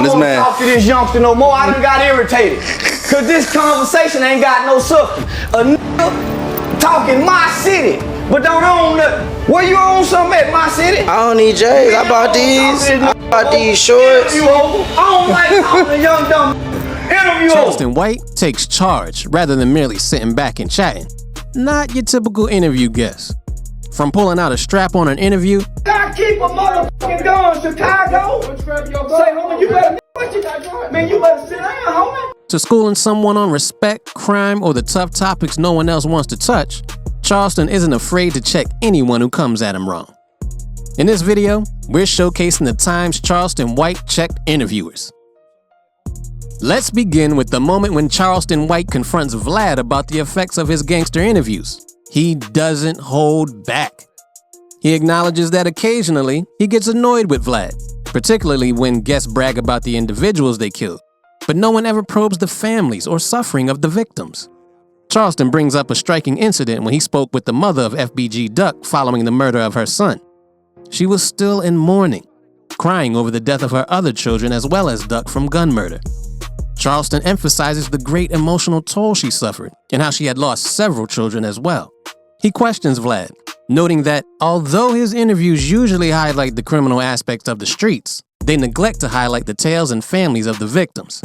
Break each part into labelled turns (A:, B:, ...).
A: This man.
B: I don't talk to this youngster no more. I done got irritated. Cause this conversation ain't got no substance. A nigga talking my city, but don't own nothing. Where you own something at my city?
C: I don't need J's. I bought these. I bought these shorts.
B: I don't like talking to young dumb. Interview
D: Charleston White takes charge rather than merely sitting back and chatting. Not your typical interview guest. From pulling out a strap on an interview,
B: I keep a motherfucking gun, Chicago. Say, homie, you better man, you better sit down, homie.
D: to schooling someone on respect, crime, or the tough topics no one else wants to touch, Charleston isn't afraid to check anyone who comes at him wrong. In this video, we're showcasing the times Charleston White checked interviewers. Let's begin with the moment when Charleston White confronts Vlad about the effects of his gangster interviews. He doesn't hold back. He acknowledges that occasionally he gets annoyed with Vlad, particularly when guests brag about the individuals they killed, but no one ever probes the families or suffering of the victims. Charleston brings up a striking incident when he spoke with the mother of FBG Duck following the murder of her son. She was still in mourning, crying over the death of her other children as well as Duck from gun murder. Charleston emphasizes the great emotional toll she suffered and how she had lost several children as well. He questions Vlad, noting that although his interviews usually highlight the criminal aspects of the streets, they neglect to highlight the tales and families of the victims.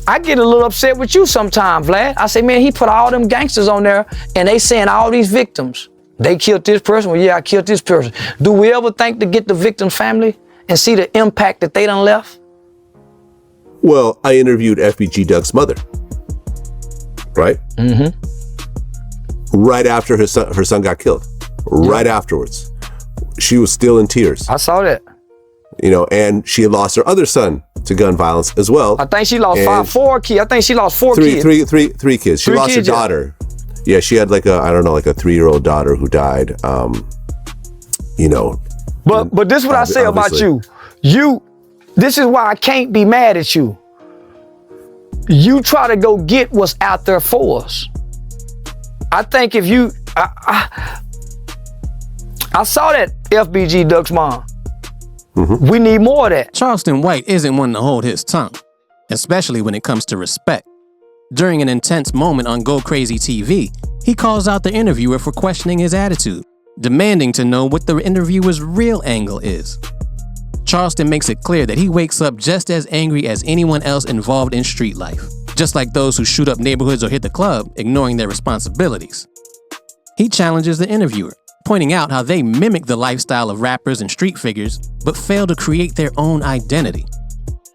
C: I get a little upset with you sometimes, Vlad. I say, man, he put all them gangsters on there and they saying all these victims. They killed this person, well, yeah, I killed this person. Do we ever think to get the victim's family and see the impact that they done left?
E: Well, I interviewed FBG Duck's mother, right?
C: Mm-hmm.
E: Right after her son got killed, right afterwards. She was still in tears.
C: I saw that.
E: You know, and she had lost her other son to gun violence as well.
C: I think she lost four kids. I think she lost four kids.
E: Three kids. She lost her daughter. Yeah, she had like a 3-year-old daughter who died. You know.
C: But this is what I say about you. This is why I can't be mad at you. You try to go get what's out there for us. I think if you, I saw that FBG Duck's mom. Mm-hmm. We need more of that.
D: Charleston White isn't one to hold his tongue, especially when it comes to respect. During an intense moment on Go Crazy TV, he calls out the interviewer for questioning his attitude, demanding to know what the interviewer's real angle is. Charleston makes it clear that he wakes up just as angry as anyone else involved in street life, just like those who shoot up neighborhoods or hit the club, ignoring their responsibilities. He challenges the interviewer, pointing out how they mimic the lifestyle of rappers and street figures, but fail to create their own identity.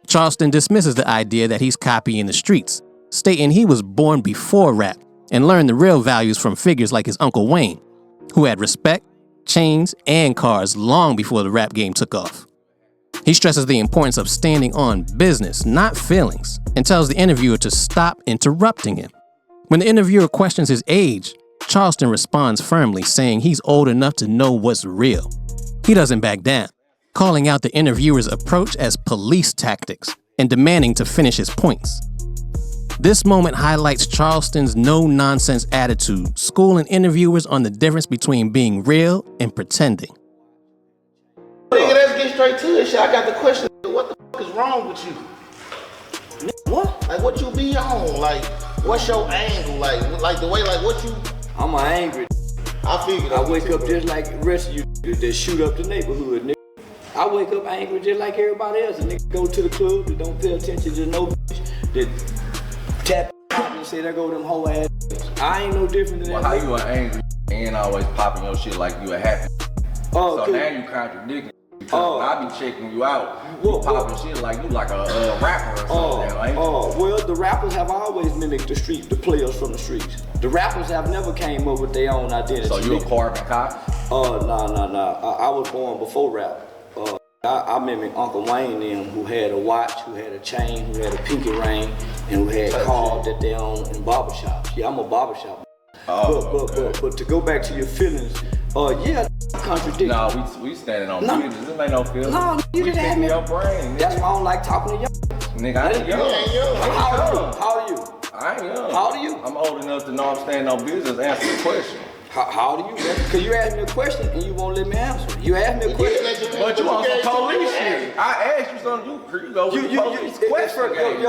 D: Charleston dismisses the idea that he's copying the streets, stating he was born before rap and learned the real values from figures like his Uncle Wayne, who had respect, chains, and cars long before the rap game took off. He stresses the importance of standing on business, not feelings, and tells the interviewer to stop interrupting him. When the interviewer questions his age, Charleston responds firmly, saying he's old enough to know what's real. He doesn't back down, calling out the interviewer's approach as police tactics and demanding to finish his points. This moment highlights Charleston's no-nonsense attitude, schooling interviewers on the difference between being real and pretending.
F: Nigga, let's get straight to it, shit. I got the question. What the fuck is wrong with you? What? Like, what you be on? Like, what's your angle? Like the way, like, what you...
G: I'm angry.
F: I figured.
G: I wake up just like the rest of you that shoot up the neighborhood, nigga. I wake up angry just like everybody else. And nigga go to the club that don't pay attention to no bitch that tap and say, there go them whole ass. I ain't no different than that.
A: How you are angry and always popping your shit like you a happy? So now you contradicting. Because I be checking you out, you popping shit like you like a rapper or something, right?
G: Well, the rappers have always mimicked the street, the players from the streets. The rappers have never came up with their own identity.
A: So you a carbon copy?
G: Nah. I was born before rap. I mimicked Uncle Wayne them, who had a watch, who had a chain, who had a pinky ring, and who had cars that they own in barbershops. Yeah, I'm a barbershop. But to go back to your feelings, yeah, contradiction.
A: Nah, we standing on business. This ain't no feelings.
G: No, you didn't have me.
A: Your brain,
G: that's why I don't like talking to y'all.
A: Nigga, I ain't young.
G: How old are you?
A: I ain't young.
G: How old are you?
A: I'm old enough to know I'm standing on business. Answer the question.
G: How do you? Because you asked me a question and you won't let me answer. You asked me a question,
A: but you on some police shit. I asked you something. You go with the police question.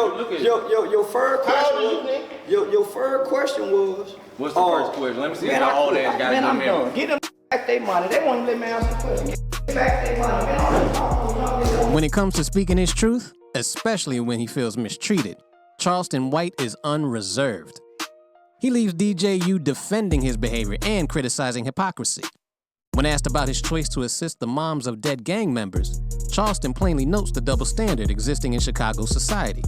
G: Your first question. Your first question was.
A: What's the first question? Let me see how old ass got
B: I'm done. Get them back their money. They won't let me answer the question. Get back their money.
D: When it comes to speaking his truth, especially when he feels mistreated, Charleston White is unreserved. He leaves DJU defending his behavior and criticizing hypocrisy. When asked about his choice to assist the moms of dead gang members, Charleston plainly notes the double standard existing in Chicago society.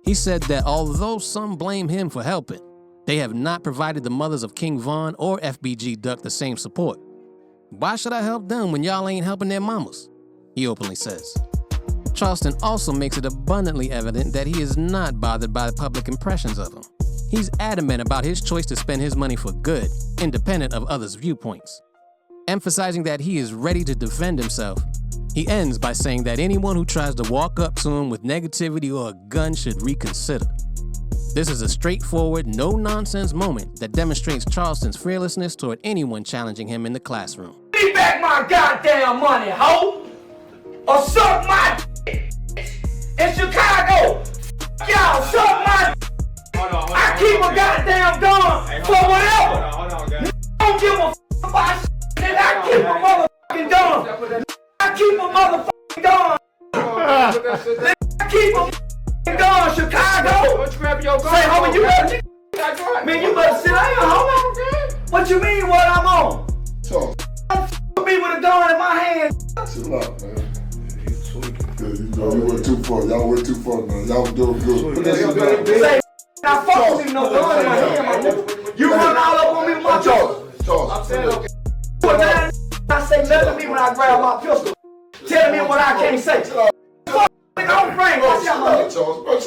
D: He said that although some blame him for helping, they have not provided the mothers of King Von or FBG Duck the same support. Why should I help them when y'all ain't helping their mamas? He openly says. Charleston also makes it abundantly evident that he is not bothered by the public impressions of him. He's adamant about his choice to spend his money for good, independent of others' viewpoints. Emphasizing that he is ready to defend himself, he ends by saying that anyone who tries to walk up to him with negativity or a gun should reconsider. This is a straightforward, no-nonsense moment that demonstrates Charleston's fearlessness toward anyone challenging him in the classroom.
B: Give me back my goddamn money, hoe! Or suck my d***. In Chicago, y'all suck my d***. I keep a goddamn gun for whatever. Don't give a f*** about shit. Nigga, I keep a motherfucking gun. I keep a motherfucking gun. I keep a f***ing gun, Chicago. Say, homie, you better, man, you better sit down, homie. What you mean what I'm on? Don't f*** me with a gun in my hand.
H: Chill out, man. You went too far. Y'all went too far, man. Y'all was doing good.
B: Say, now fuck with me, no gun in my hand, my nigga. You run all up on me with my pistol. I'm saying, okay. I say nothing to me when I grab my pistol. Tell me what I can't say. Fuck, nigga, I'm praying. Watch out, man.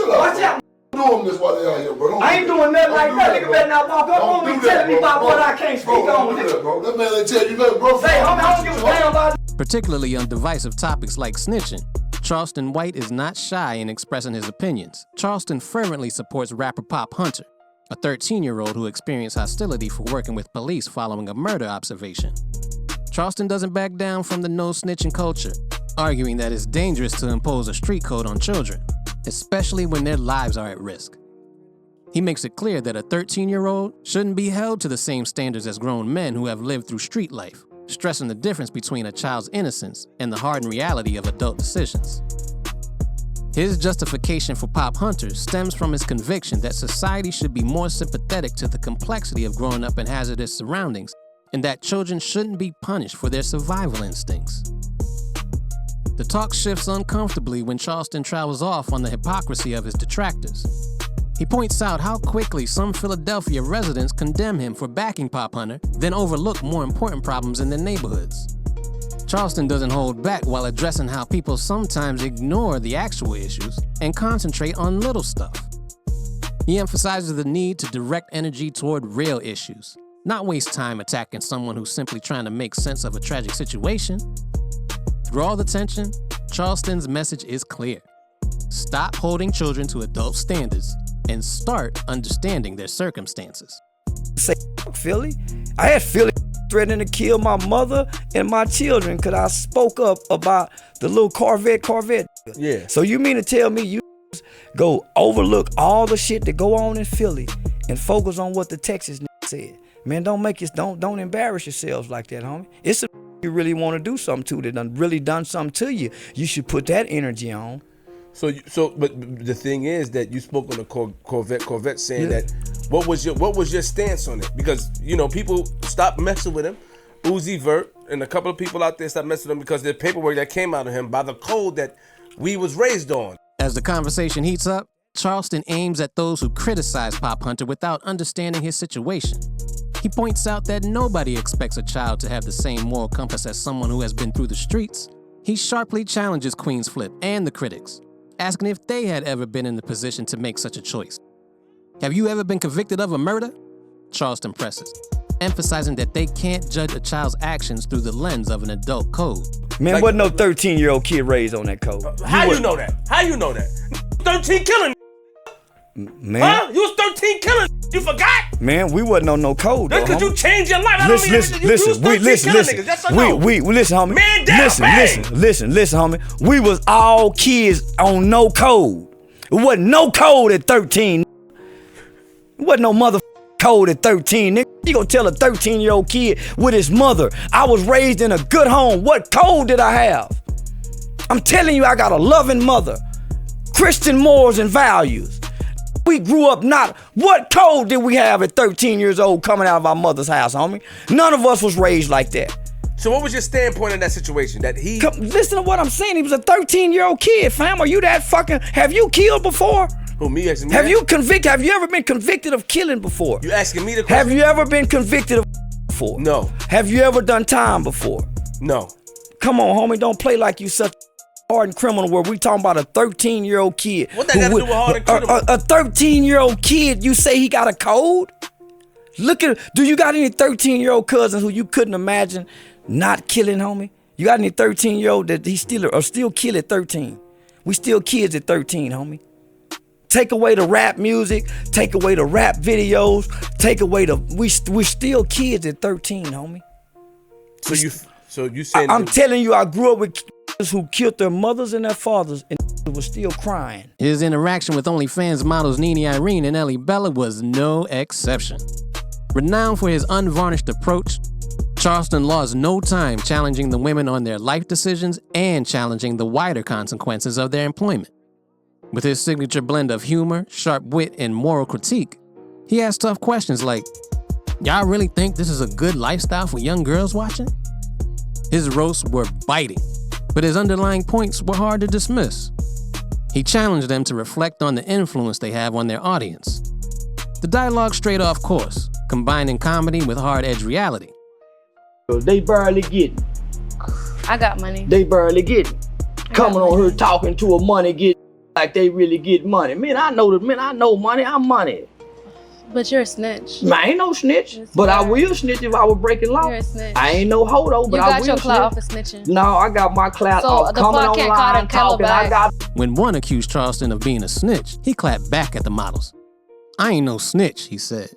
B: Watch out.
H: Doing this while they out here, bro.
B: I ain't doing nothing like that. Nigga better not walk up on me telling me about what I can't speak on.
H: That man ain't tell you nothing, bro.
B: Say, homie, I don't give a damn about it.
D: Particularly on divisive topics like snitching, Charleston White is not shy in expressing his opinions. Charleston fervently supports rapper Pop Hunter, a 13-year-old who experienced hostility for working with police following a murder observation. Charleston doesn't back down from the no-snitching culture, arguing that it's dangerous to impose a street code on children, especially when their lives are at risk. He makes it clear that a 13-year-old shouldn't be held to the same standards as grown men who have lived through street life, stressing the difference between a child's innocence and the hardened reality of adult decisions. His justification for Pop Hunter stems from his conviction that society should be more sympathetic to the complexity of growing up in hazardous surroundings and that children shouldn't be punished for their survival instincts. The talk shifts uncomfortably when Charleston travels off on the hypocrisy of his detractors. He points out how quickly some Philadelphia residents condemn him for backing Pop Hunter, then overlook more important problems in their neighborhoods. Charleston doesn't hold back while addressing how people sometimes ignore the actual issues and concentrate on little stuff. He emphasizes the need to direct energy toward real issues, not waste time attacking someone who's simply trying to make sense of a tragic situation. Through all the tension, Charleston's message is clear. Stop holding children to adult standards and start understanding their circumstances.
B: Say, Philly. I had Philly threatening to kill my mother and my children because I spoke up about the little Corvette.
I: Yeah.
B: So you mean to tell me you go overlook all the shit that go on in Philly and focus on what the Texas said? Man, don't embarrass yourselves like that, homie. It's a you really want to do something to that done really done something to you. You should put that energy on.
I: But the thing is that you spoke on the Corvette saying that. What was your stance on it? Because people stopped messing with him. Uzi Vert and a couple of people out there stopped messing with him because the paperwork that came out of him by the code that we was raised on.
D: As the conversation heats up, Charleston aims at those who criticize Pop Hunter without understanding his situation. He points out that nobody expects a child to have the same moral compass as someone who has been through the streets. He sharply challenges Queen's Flip and the critics, asking if they had ever been in the position to make such a choice. Have you ever been convicted of a murder? Charleston presses, emphasizing that they can't judge a child's actions through the lens of an adult code.
B: Man, wasn't no 13-year-old kid raised on that code.
I: How you know that? 13 killing.
C: Man.
I: Huh? You was 13 killing. You forgot?
C: Man, we wasn't on no code.
I: That's because you changed your life.
C: Listen, listen, listen, homie.
I: Man down,
C: listen, homie. We was all kids on no code. It wasn't no code at 13. It wasn't no mother code at 13, nigga. You gonna tell a 13-year-old kid with his mother, I was raised in a good home. What code did I have? I'm telling you, I got a loving mother. Christian morals and values. We grew up not, what code did we have at 13 years old coming out of our mother's house, homie? None of us was raised like that.
I: So what was your standpoint in that situation? That he...
C: Listen to what I'm saying. He was a 13-year-old kid, fam. Are you that fucking, have you killed before?
I: Who, me asking me?
C: Have you ever been convicted of killing before?
I: You asking me the question?
C: Have you ever been convicted of before?
I: No.
C: Have you ever done time before?
I: No.
C: Come on, homie. Don't play like you such hardened criminal where we talking about a 13-year-old kid.
I: What that got to do with hardened criminal?
C: A 13-year-old kid, you say he got a code? Look at, do you got any 13-year-old cousins who you couldn't imagine not killing, homie? You got any 13-year-old that he still kill at 13? We still kids at 13, homie. Take away the rap music, take away the rap videos, take away we're still kids at 13, homie.
I: So you saying
C: I'm telling you, I grew up with kids who killed their mothers and their fathers and was still crying.
D: His interaction with OnlyFans models Nene Irene and Ellie Bella was no exception. Renowned for his unvarnished approach, Charleston lost no time challenging the women on their life decisions and challenging the wider consequences of their employment. With his signature blend of humor, sharp wit, and moral critique, he asked tough questions like, y'all really think this is a good lifestyle for young girls watching? His roasts were biting, but his underlying points were hard to dismiss. He challenged them to reflect on the influence they have on their audience. The dialogue strayed off course, combining comedy with hard-edged reality.
C: They barely getting.
J: I got money.
C: They barely getting. Coming on here talking to a money get like they really get money. Man, I know money, I'm money.
J: But you're a snitch.
C: Man, I ain't no snitch, but I will snitch if I was breaking law.
J: You're a snitch.
C: I ain't no hodo, but I will snitch.
J: You got your clout off of snitching.
C: No, I got my clout off coming online talking.
D: When one accused Charleston of being a snitch, he clapped back at the models. I ain't no snitch, he said,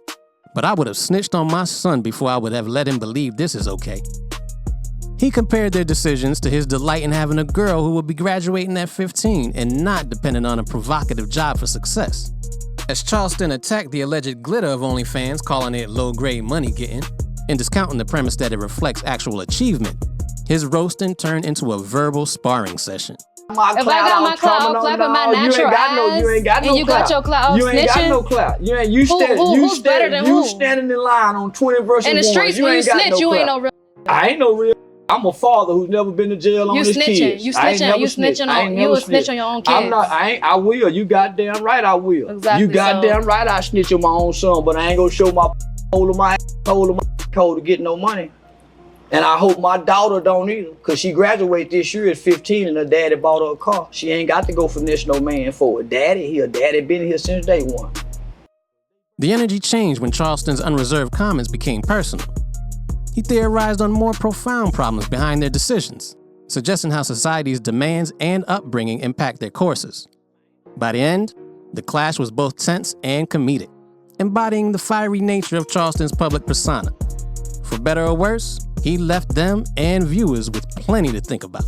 D: but I would have snitched on my son before I would have let him believe this is okay. He compared their decisions to his delight in having a girl who would be graduating at 15 and not dependent on a provocative job for success. As Charleston attacked the alleged glitter of OnlyFans, calling it low-grade money-getting, and discounting the premise that it reflects actual achievement, his roasting turned into a verbal sparring session.
J: If I got my clout, I'll clap at my natural ass,
C: you ain't got no
J: and you got your clout off
C: snitching. You ain't got no clout. You standing in line on 20 versus 1.
J: In the streets, when you snitch, you ain't no real.
C: I ain't no real. I'm a father who's never been to jail on his kids.
J: You a snitch on your own kids.
C: I will. You goddamn right I will.
J: Exactly.
C: You goddamn right I snitch on my own son, but I ain't gonna show my hole of my code to get no money. And I hope my daughter don't either, cause she graduated this year at 15 and her daddy bought her a car. She ain't got to go finesse no man for it. Daddy been here since day one.
D: The energy changed when Charleston's unreserved comments became personal. He theorized on more profound problems behind their decisions, suggesting how society's demands and upbringing impact their courses. By the end, the clash was both tense and comedic, embodying the fiery nature of Charleston's public persona. For better or worse, he left them and viewers with plenty to think about.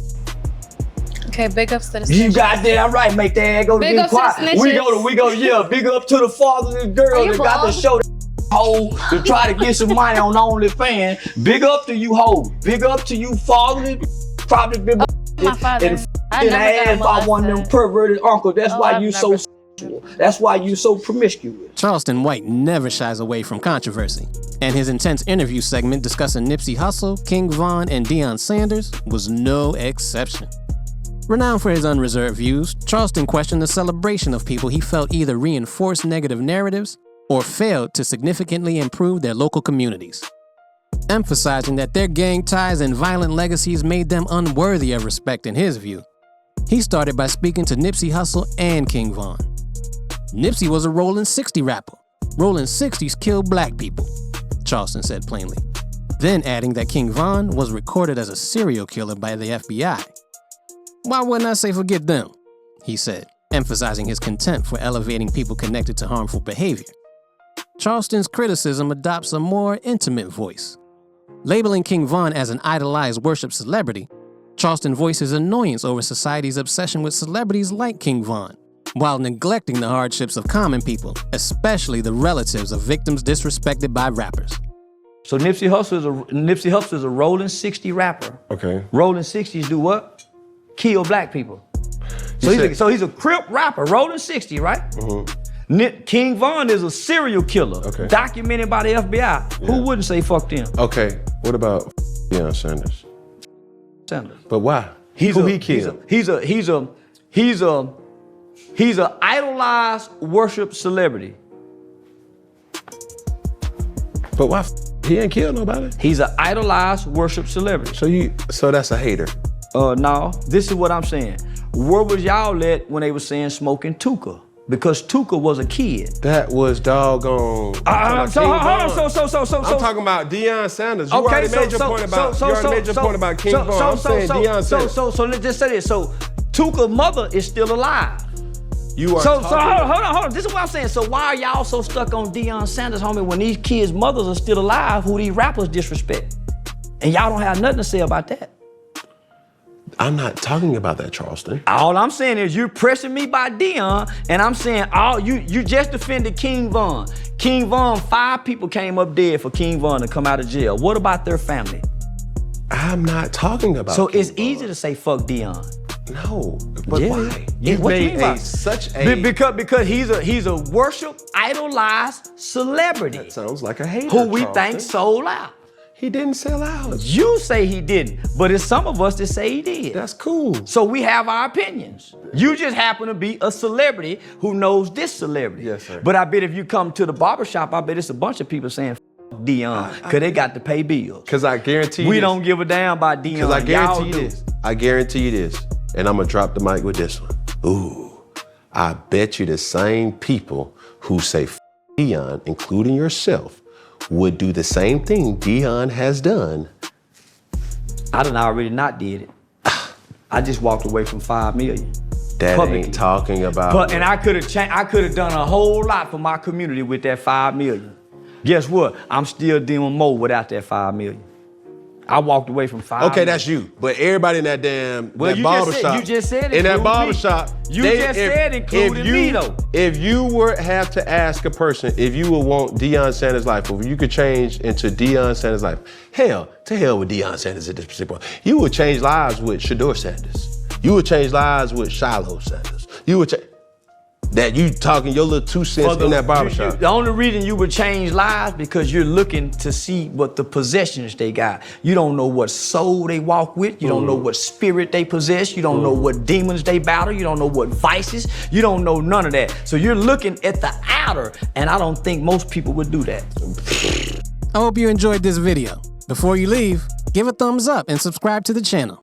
J: Okay, big ups to the snitches.
C: You goddamn right, make that ass go to
J: big
C: get quiet. We go, yeah, big up to the father of the girl that got to show the hoe to try to get some money on OnlyFans. Big up to you hoes. Big up to you father probably been
J: my father.
C: And ass by one of them perverted uncles. That's why you so sexual. That's why you so promiscuous.
D: Charleston White never shies away from controversy, and his intense interview segment discussing Nipsey Hussle, King Von, and Deion Sanders was no exception. Renowned for his unreserved views, Charleston questioned the celebration of people he felt either reinforced negative narratives or failed to significantly improve their local communities, emphasizing that their gang ties and violent legacies made them unworthy of respect in his view. He started by speaking to Nipsey Hussle and King Von. Nipsey was a Rollin' 60 rapper. Rollin' 60s killed black people, Charleston said plainly, then adding that King Von was recorded as a serial killer by the FBI. Why wouldn't I say forget them? He said, emphasizing his contempt for elevating people connected to harmful behavior. Charleston's criticism adopts a more intimate voice. Labeling King Von as an idolized worship celebrity, Charleston voices annoyance over society's obsession with celebrities like King Von, while neglecting the hardships of common people, especially the relatives of victims disrespected by rappers.
C: So Nipsey Hussle is a rolling 60 rapper.
E: Okay.
C: Rolling 60s do what? Kill black people. So he's a Crip rapper, rolling 60, right? Mm-hmm. King Von is a serial killer, documented by the FBI. Yeah. Who wouldn't say fuck them?
E: Okay, what about Deion Sanders? But why? Who he killed?
C: He's a idolized worship celebrity.
E: But why? He ain't killed nobody.
C: He's an idolized worship celebrity.
E: So that's a hater.
C: No, this is what I'm saying. Where was y'all at when they were saying smoking Tuka? Because Tuka was a kid.
E: That was doggone.
C: Hold on.
E: I'm talking about Deion Sanders. You already made your point about King Von. I'm saying Deion Sanders.
C: So let's just say this. So Tuka's mother is still alive.
E: You are
C: hold on. This is what I'm saying. So why are y'all so stuck on Deion Sanders, homie, when these kids' mothers are still alive who these rappers disrespect? And y'all don't have nothing to say about that.
E: I'm not talking about that, Charleston.
C: All I'm saying is you're pressing me by Deion, and I'm saying you just defended King Von. King Von, 5 people came up dead for King Von to come out of jail. What about their family?
E: I'm not talking about
C: So
E: King
C: it's
E: Von.
C: easy to say fuck Deion.
E: No, but why?
C: You made
E: such a
C: because he's a worship idolized celebrity.
E: That sounds like a hater.
C: Who we think sold out.
E: He didn't sell out.
C: You say he didn't, but it's some of us that say he did.
E: That's cool.
C: So we have our opinions. You just happen to be a celebrity who knows this celebrity.
E: Yes, sir.
C: But I bet if you come to the barbershop, I bet it's a bunch of people saying Deion, because they got to pay bills.
E: Because I guarantee you
C: we don't give a damn about Deion.
E: Because I guarantee you this. And I'm going to drop the mic with this one. Ooh, I bet you the same people who say Deion, including yourself, would do the same thing Deion has done.
C: I done already not did it. I just walked away from $5 million.
E: That
C: publicly.
E: ain't talking about.
C: And I could have done a whole lot for my community with that $5 million. Guess what? I'm still doing more without that $5 million. I walked away from $5 million.
E: Okay, that's you. But everybody in that damn barbershop.
C: You just said
E: in that barbershop.
C: You just said including me though.
E: If you were have to ask a person if you would want Deion Sanders' life, or if you could change into Deion Sanders' life, to hell with Deion Sanders at this particular point. You would change lives with Shador Sanders. You would change lives with Shiloh Sanders. You would change. That you talking your little 2 cents in that barbershop.
C: The only reason you would change lives because you're looking to see what the possessions they got. You don't know what soul they walk with. You don't know what spirit they possess. You don't know what demons they battle. You don't know what vices. You don't know none of that. So you're looking at the outer, and I don't think most people would do that.
D: I hope you enjoyed this video. Before you leave, give a thumbs up and subscribe to the channel.